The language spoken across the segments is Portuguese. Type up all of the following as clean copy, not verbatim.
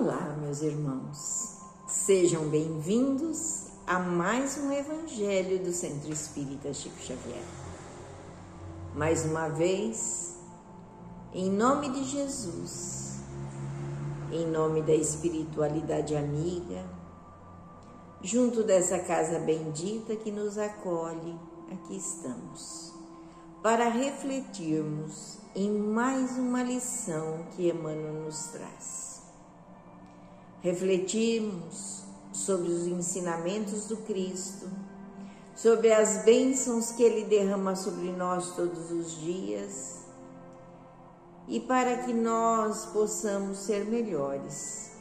Olá, meus irmãos, sejam bem-vindos a mais um Evangelho do Centro Espírita Chico Xavier. Mais uma vez, em nome de Jesus, em nome da espiritualidade amiga, junto dessa casa bendita que nos acolhe, aqui estamos, para refletirmos em mais uma lição que Emmanuel nos traz. Refletirmos sobre os ensinamentos do Cristo, sobre as bênçãos que Ele derrama sobre nós todos os dias e para que nós possamos ser melhores,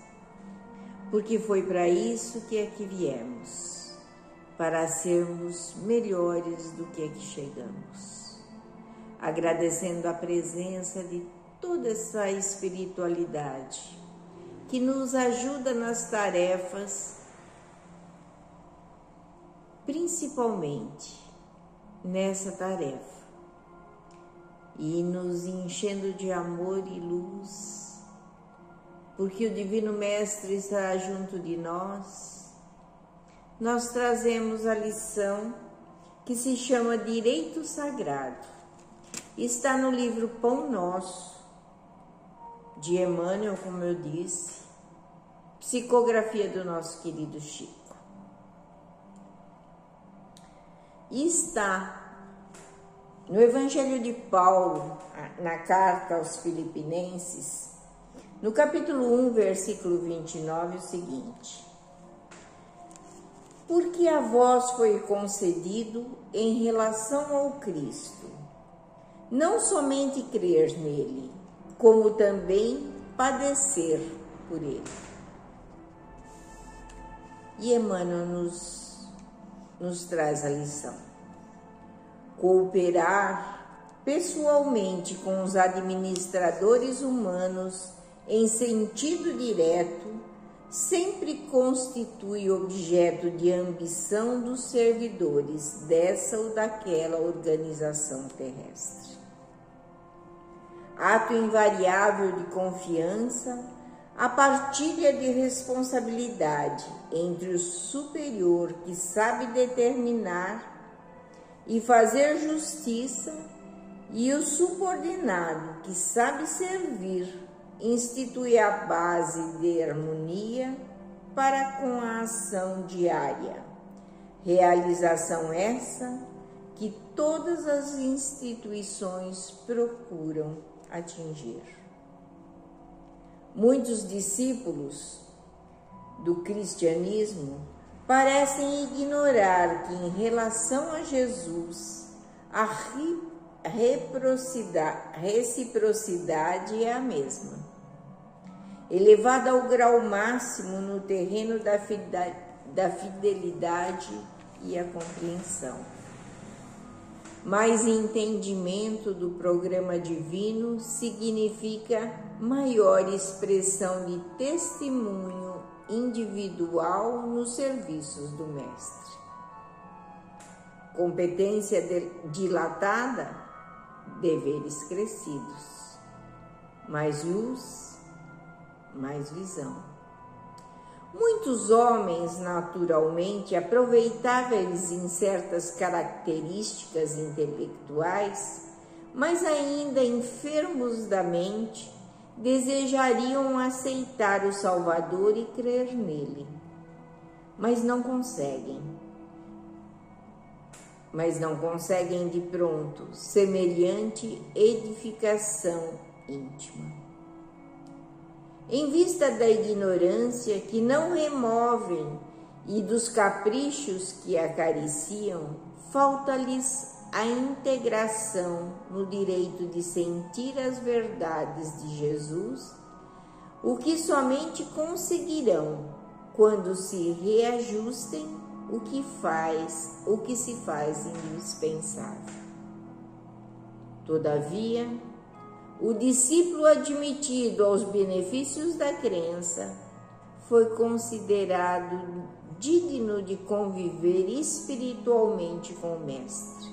porque foi para isso que aqui viemos, para sermos melhores do que aqui chegamos. Agradecendo a presença de toda essa espiritualidade que nos ajuda nas tarefas, principalmente nessa tarefa, e nos enchendo de amor e luz, porque o Divino Mestre está junto de nós. Nós trazemos a lição que se chama Direito Sagrado. Está no livro Pão Nosso, de Emmanuel, como eu disse, psicografia do nosso querido Chico. E está no Evangelho de Paulo, na carta aos Filipenses, no capítulo 1, versículo 29, o seguinte: porque a vós foi concedido em relação ao Cristo, não somente crer nele, como também padecer por ele. E Emmanuel nos traz a lição. Cooperar pessoalmente com os administradores humanos em sentido direto sempre constitui objeto de ambição dos servidores dessa ou daquela organização terrestre. Ato invariável de confiança, a partilha de responsabilidade entre o superior que sabe determinar e fazer justiça e o subordinado que sabe servir, institui a base de harmonia para com a ação diária. Realização essa que todas as instituições procuram atingir. Muitos discípulos do cristianismo parecem ignorar que, em relação a Jesus, a reciprocidade é a mesma, elevada ao grau máximo no terreno da fidelidade e a compreensão. Mais entendimento do programa divino significa maior expressão de testemunho individual nos serviços do Mestre. Competência dilatada, deveres crescidos. Mais luz, mais visão. Muitos homens, naturalmente aproveitáveis em certas características intelectuais, mas ainda enfermos da mente, desejariam aceitar o Salvador e crer nele, mas não conseguem. De pronto semelhante edificação íntima. Em vista da ignorância que não removem e dos caprichos que acariciam, falta-lhes a integração no direito de sentir as verdades de Jesus, o que somente conseguirão quando se reajustem o que se faz indispensável. Todavia, o discípulo admitido aos benefícios da crença foi considerado digno de conviver espiritualmente com o Mestre.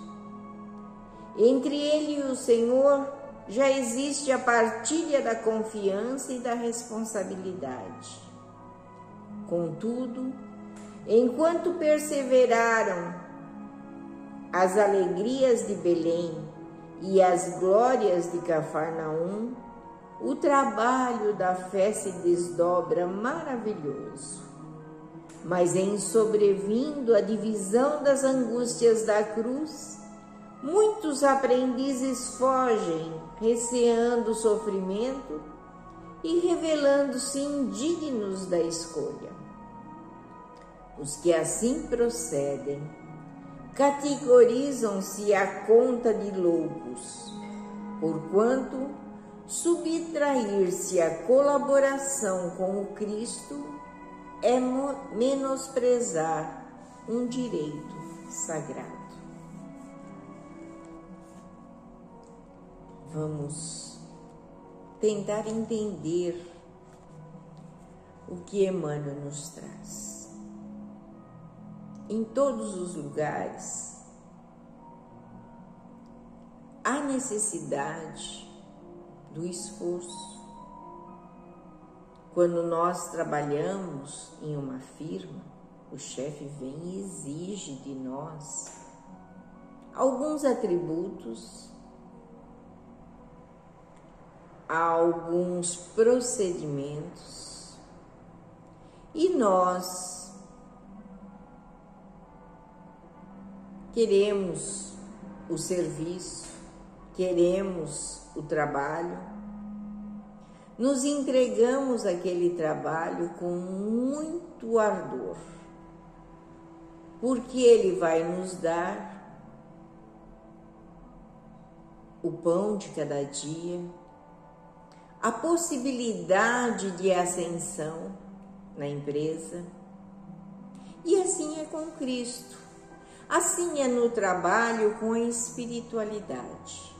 Entre ele e o Senhor já existe a partilha da confiança e da responsabilidade. Contudo, enquanto perseveraram as alegrias de Belém e as glórias de Cafarnaum, o trabalho da fé se desdobra maravilhoso. Mas em sobrevindo a divisão das angústias da cruz, muitos aprendizes fogem, receando o sofrimento e revelando-se indignos da escolha. Os que assim procedem categorizam-se à conta de loucos, porquanto subtrair-se à colaboração com o Cristo é menosprezar um direito sagrado. Vamos tentar entender o que Emmanuel nos traz. Em todos os lugares, há necessidade do esforço. Quando nós trabalhamos em uma firma, o chefe vem e exige de nós alguns atributos, alguns procedimentos, e nós queremos o serviço, queremos o trabalho, nos entregamos àquele trabalho com muito ardor, porque ele vai nos dar o pão de cada dia, a possibilidade de ascensão na empresa. E assim é com Cristo, assim é no trabalho com a espiritualidade.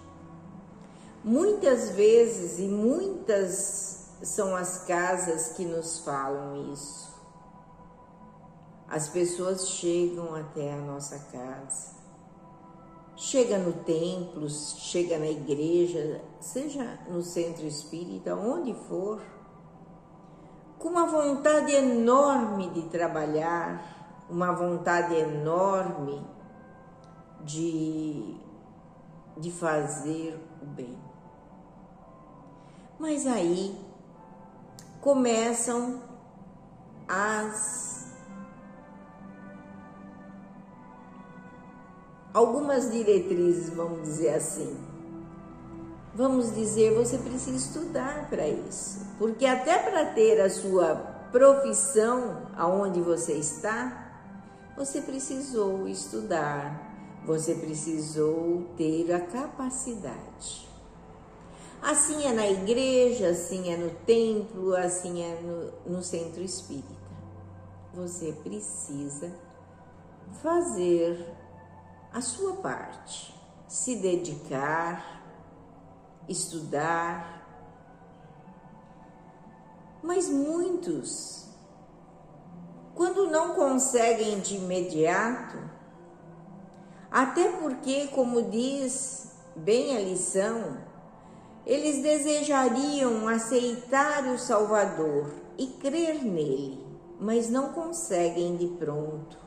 Muitas vezes, e muitas são as casas que nos falam isso. As pessoas chegam até a nossa casa, chega no templo, chega na igreja, seja no centro espírita, onde for, com uma vontade enorme de trabalhar, uma vontade enorme de fazer o bem. Mas aí começam algumas diretrizes, vamos dizer assim. Vamos dizer, você precisa estudar para isso, porque até para ter a sua profissão aonde você está, você precisou estudar, você precisou ter a capacidade. Assim é na igreja, assim é no templo, assim é no centro espírita. Você precisa fazer a sua parte, se dedicar, estudar. Mas muitos, quando não conseguem de imediato, até porque, como diz bem a lição, eles desejariam aceitar o Salvador e crer nele, mas não conseguem de pronto.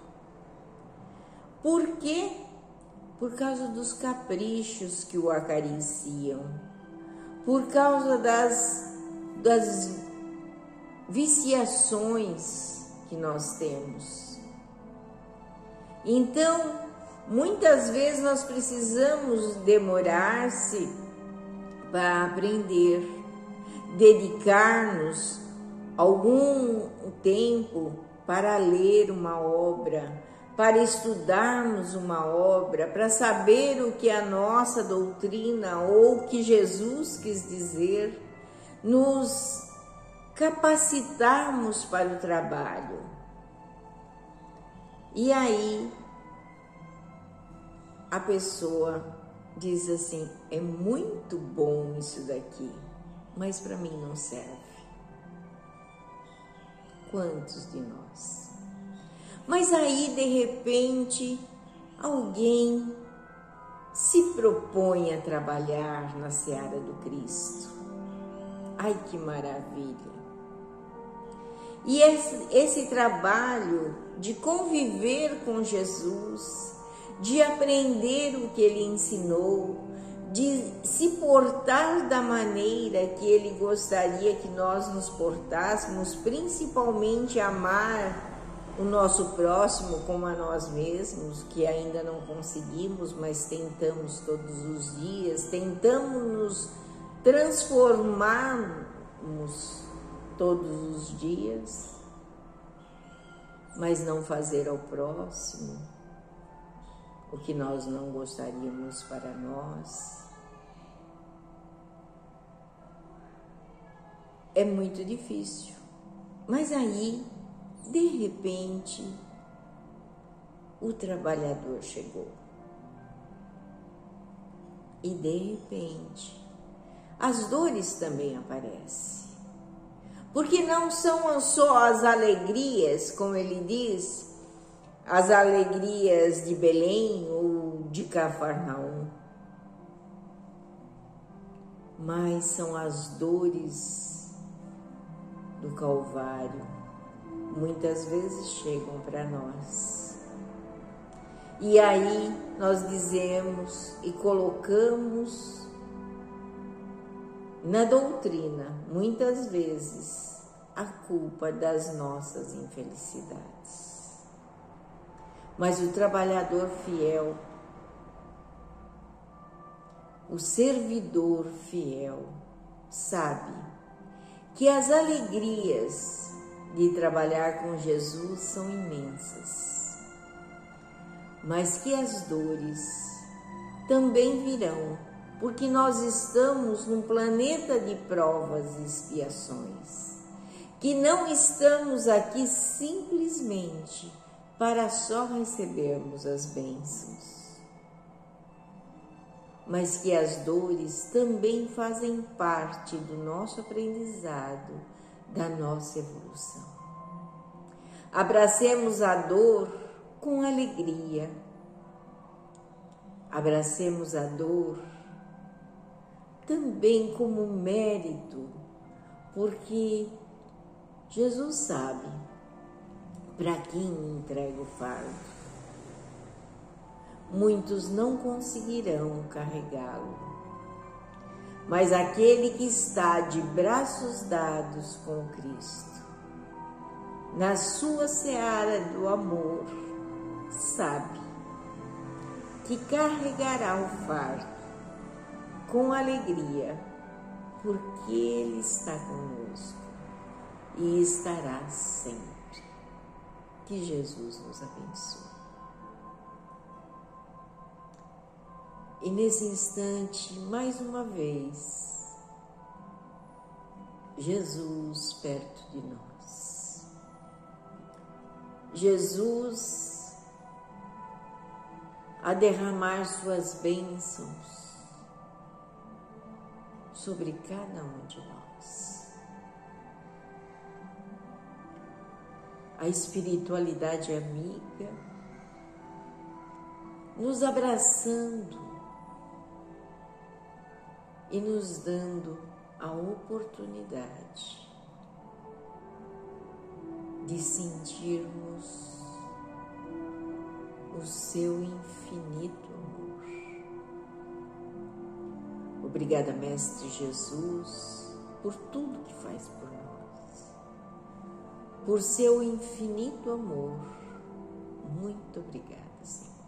Por quê? Por causa dos caprichos que o acariciam, por causa das viciações que nós temos. Então, muitas vezes nós precisamos demorar-se para aprender, dedicar-nos algum tempo para ler uma obra, para estudarmos uma obra, para saber o que a nossa doutrina ou o que Jesus quis dizer, nos capacitarmos para o trabalho. E aí a pessoa diz assim, é muito bom isso daqui, mas para mim não serve. Quantos de nós? Mas aí, de repente, alguém se propõe a trabalhar na seara do Cristo. Ai, que maravilha! E esse trabalho de conviver com Jesus, de aprender o que Ele ensinou, de se portar da maneira que Ele gostaria que nós nos portássemos, principalmente amar o nosso próximo como a nós mesmos, que ainda não conseguimos, mas tentamos todos os dias, tentamos nos transformarmos todos os dias, mas não fazer ao próximo o que nós não gostaríamos para nós. É muito difícil, mas aí, de repente, o trabalhador chegou. E de repente, as dores também aparecem. Porque não são só as alegrias, como ele diz, as alegrias de Belém ou de Cafarnaum, mas são as dores do Calvário. Muitas vezes chegam para nós. E aí nós dizemos e colocamos na doutrina, muitas vezes, a culpa das nossas infelicidades. Mas o trabalhador fiel, o servidor fiel, sabe que as alegrias de trabalhar com Jesus são imensas, mas que as dores também virão, porque nós estamos num planeta de provas e expiações, que não estamos aqui simplesmente para só recebermos as bênçãos, mas que as dores também fazem parte do nosso aprendizado, da nossa evolução. Abracemos a dor com alegria, abracemos a dor também como mérito, porque Jesus sabe para quem entrega o fardo. Muitos não conseguirão carregá-lo, mas aquele que está de braços dados com Cristo, na sua seara do amor, sabe que carregará o fardo com alegria, porque Ele está conosco e estará sempre. Que Jesus nos abençoe. E nesse instante, mais uma vez, Jesus perto de nós. Jesus a derramar suas bênçãos sobre cada um de nós. A espiritualidade amiga nos abraçando e nos dando a oportunidade de sentirmos o seu infinito amor. Obrigada, Mestre Jesus, por tudo que faz por nós, por seu infinito amor. Muito obrigada, Senhor.